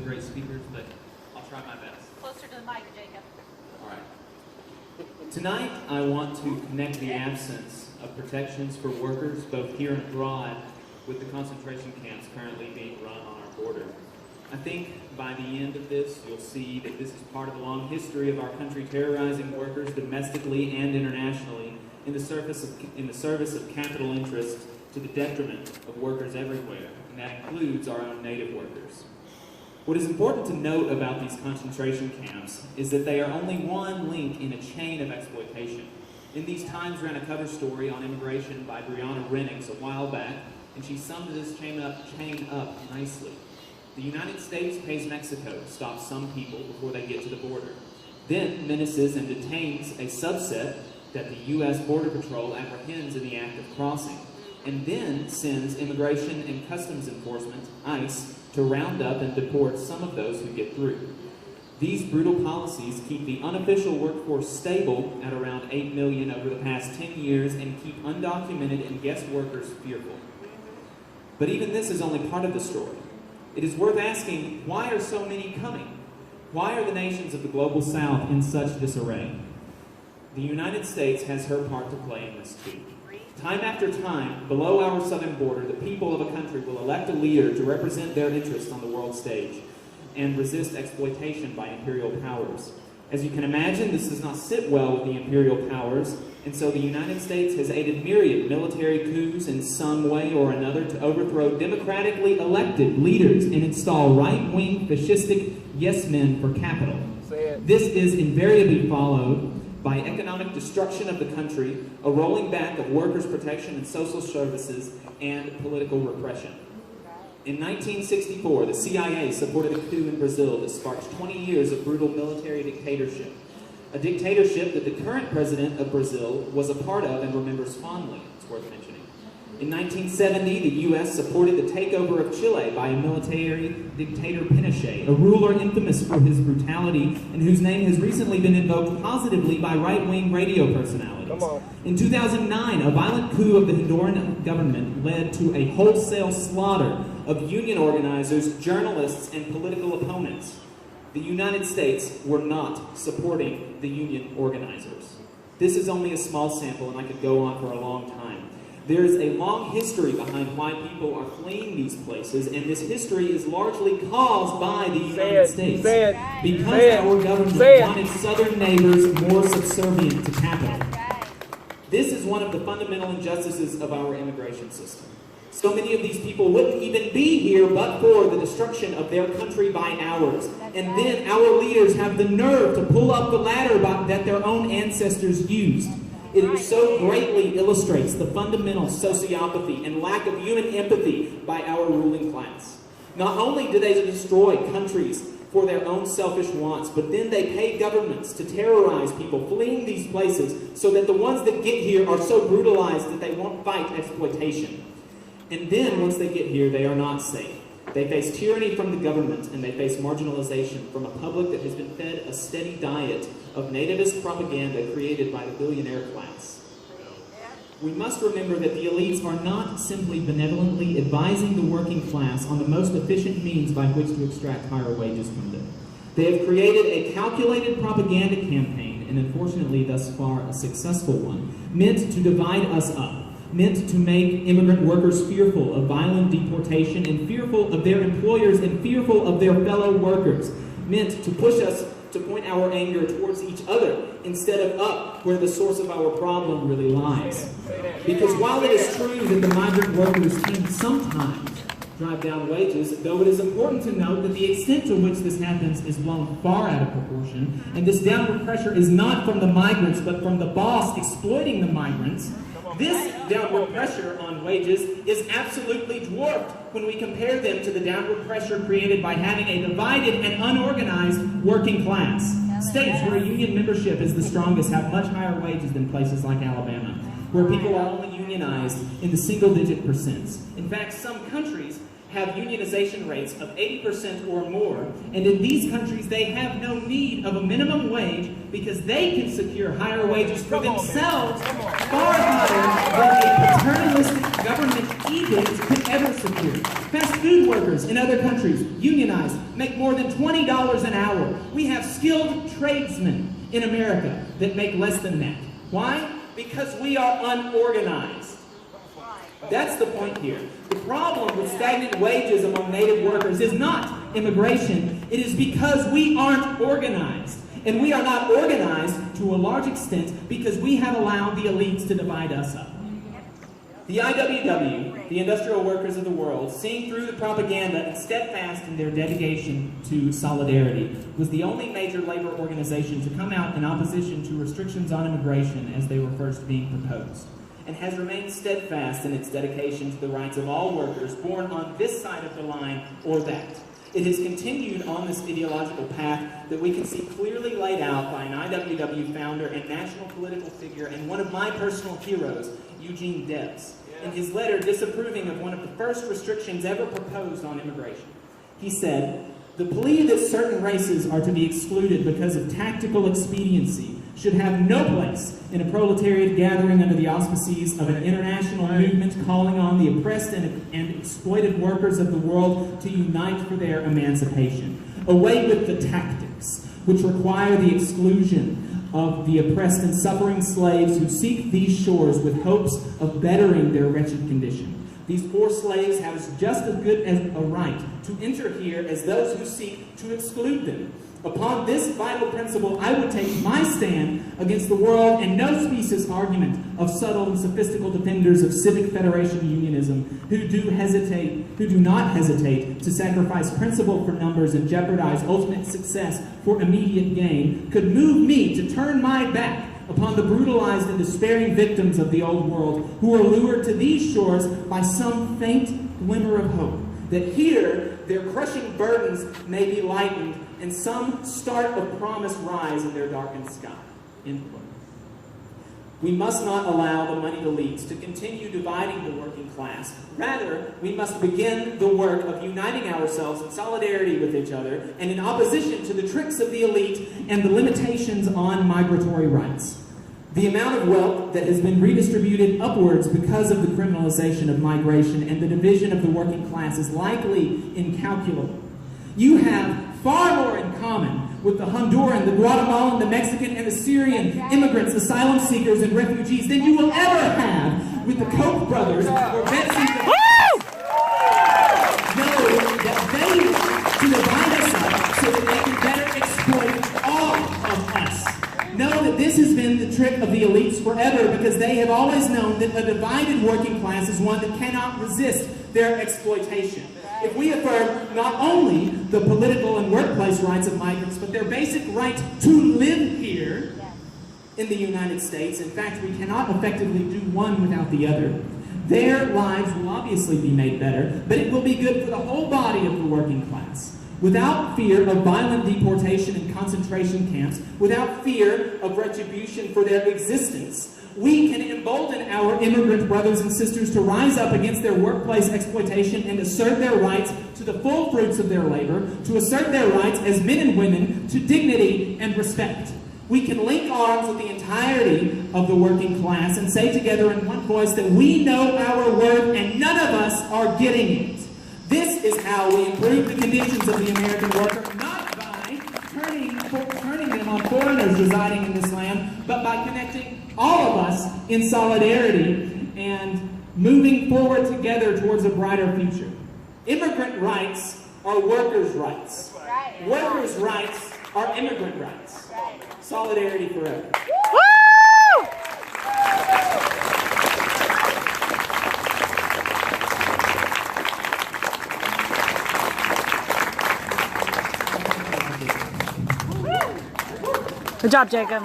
great speakers, but I'll try my best. Closer to the mic, Jacob. All right. Tonight, I want to connect the absence of protections for workers, both here and abroad, with the concentration camps currently being run on our border. I think by the end of this, you'll see that this is part of a long history of our country terrorizing workers domestically and internationally in the service of capital interests to the detriment of workers everywhere, and that includes our own native workers. What is important to note about these concentration camps is that they are only one link in a chain of exploitation. In These Times ran a cover story on immigration by Brianna Rennings a while back, and she summed this chain up nicely. The United States pays Mexico to stop some people before they get to the border, then menaces and detains a subset that the U.S. Border Patrol apprehends in the act of crossing, and then sends Immigration and Customs Enforcement, ICE, to round up and deport some of those who get through. These brutal policies keep the unofficial workforce stable at around 8 million over the past 10 years and keep undocumented and guest workers fearful. But even this is only part of the story. It is worth asking, why are so many coming? Why are the nations of the global South in such disarray? The United States has her part to play in this too. Time after time, below our southern border, the people of a country will elect a leader to represent their interests on the world stage and resist exploitation by imperial powers. As you can imagine, this does not sit well with the imperial powers, and so the United States has aided myriad military coups in some way or another to overthrow democratically elected leaders and install right-wing fascistic yes-men for capital. This is invariably followed by economic destruction of the country, a rolling back of workers' protection and social services, and political repression. In 1964, the CIA supported a coup in Brazil that sparked 20 years of brutal military dictatorship, a dictatorship that the current president of Brazil was a part of and remembers fondly, it's worth mentioning. In 1970, the U.S. supported the takeover of Chile by a military dictator Pinochet, a ruler infamous for his brutality and whose name has recently been invoked positively by right-wing radio personalities. In 2009, a violent coup of the Honduran government led to a wholesale slaughter of union organizers, journalists, and political opponents. The United States were not supporting the union organizers. This is only a small sample, and I could go on for a long time. There is a long history behind why people are fleeing these places, and this history is largely caused by the United States. Because our government wanted southern neighbors more subservient to capital. This is one of the fundamental injustices of our immigration system. So many of these people wouldn't even be here but for the destruction of their country by ours. And then our leaders have the nerve to pull up the ladder that their own ancestors used. It so greatly illustrates the fundamental sociopathy and lack of human empathy by our ruling class. Not only do they destroy countries for their own selfish wants, but then they pay governments to terrorize people fleeing these places so that the ones that get here are so brutalized that they won't fight exploitation. And then, once they get here, they are not safe. They face tyranny from the government, and they face marginalization from a public that has been fed a steady diet of nativist propaganda created by the billionaire class. We must remember that the elites are not simply benevolently advising the working class on the most efficient means by which to extract higher wages from them. They have created a calculated propaganda campaign, and unfortunately thus far a successful one, meant to divide us up. Meant to make immigrant workers fearful of violent deportation and fearful of their employers and fearful of their fellow workers. Meant to push us to point our anger towards each other instead of up where the source of our problem really lies. Because while it is true that the migrant workers can sometimes drive down wages, though it is important to note that the extent to which this happens is blown far out of proportion, and this downward pressure is not from the migrants but from the boss exploiting the migrants. This downward pressure on wages is absolutely dwarfed when we compare them to the downward pressure created by having a divided and unorganized working class. States where union membership is the strongest have much higher wages than places like Alabama, where people are only unionized in the single-digit percents. In fact, some countries have unionization rates of 80% or more, and in these countries they have no need of a minimum wage because they can secure higher wages for themselves far higher than a paternalistic government edict could ever secure. Fast food workers in other countries, unionized, make more than $20 an hour. We have skilled tradesmen in America that make less than that. Why? Because we are unorganized. That's the point here. The problem with stagnant wages among native workers is not immigration. It is because we aren't organized. And we are not organized to a large extent because we have allowed the elites to divide us up. The IWW, the industrial workers of the world, seeing through the propaganda and steadfast in their dedication to solidarity, was the only major labor organization to come out in opposition to restrictions on immigration as they were first being proposed, and has remained steadfast in its dedication to the rights of all workers born on this side of the line or that. It has continued on this ideological path that we can see clearly laid out by an IWW founder and national political figure and one of my personal heroes, Eugene Debs, in his letter disapproving of one of the first restrictions ever proposed on immigration. He said, "The plea that certain races are to be excluded because of tactical expediency should have no place in a proletariat gathering under the auspices of an international movement calling on the oppressed and exploited workers of the world to unite for their emancipation. Away with the tactics which require the exclusion of the oppressed and suffering slaves who seek these shores with hopes of bettering their wretched condition. These poor slaves have just as good as a right to enter here as those who seek to exclude them. Upon this vital principle, I would take my stand against the world and no specious argument of subtle and sophistical defenders of civic federation unionism who do not hesitate to sacrifice principle for numbers and jeopardize ultimate success for immediate gain, could move me to turn my back upon the brutalized and despairing victims of the old world who are lured to these shores by some faint glimmer of hope, that here their crushing burdens may be lightened and some start of promise rise in their darkened sky." End quote. We must not allow the moneyed elites to continue dividing the working class. Rather, we must begin the work of uniting ourselves in solidarity with each other and in opposition to the tricks of the elite and the limitations on migratory rights. The amount of wealth that has been redistributed upwards because of the criminalization of migration and the division of the working class is likely incalculable. You have far more in common with the Honduran, the Guatemalan, the Mexican, and the Syrian immigrants, asylum seekers, and refugees than you will ever have with the Koch brothers or Betsy the know that they want to divide us up so that they can better exploit all of us. Know that this has been the trick of the elites forever because they have always known that a divided working class is one that cannot resist their exploitation. If we affirm not only the political and workplace rights of migrants, but their basic right to live here in the United States, in fact, we cannot effectively do one without the other. Their lives will obviously be made better, but it will be good for the whole body of the working class. Without fear of violent deportation and concentration camps, without fear of retribution for their existence, we can embolden our immigrant brothers and sisters to rise up against their workplace exploitation and assert their rights to the full fruits of their labor, to assert their rights as men and women to dignity and respect. We can link arms with the entirety of the working class and say together in one voice that we know our worth and none of us are getting it. This is how we improve the conditions of the American worker, not by turning them on foreigners residing in this land, but by connecting all of us in solidarity and moving forward together towards a brighter future. Immigrant rights are workers' rights. Workers' rights are immigrant rights. Solidarity forever. Woo! Good job, Jacob.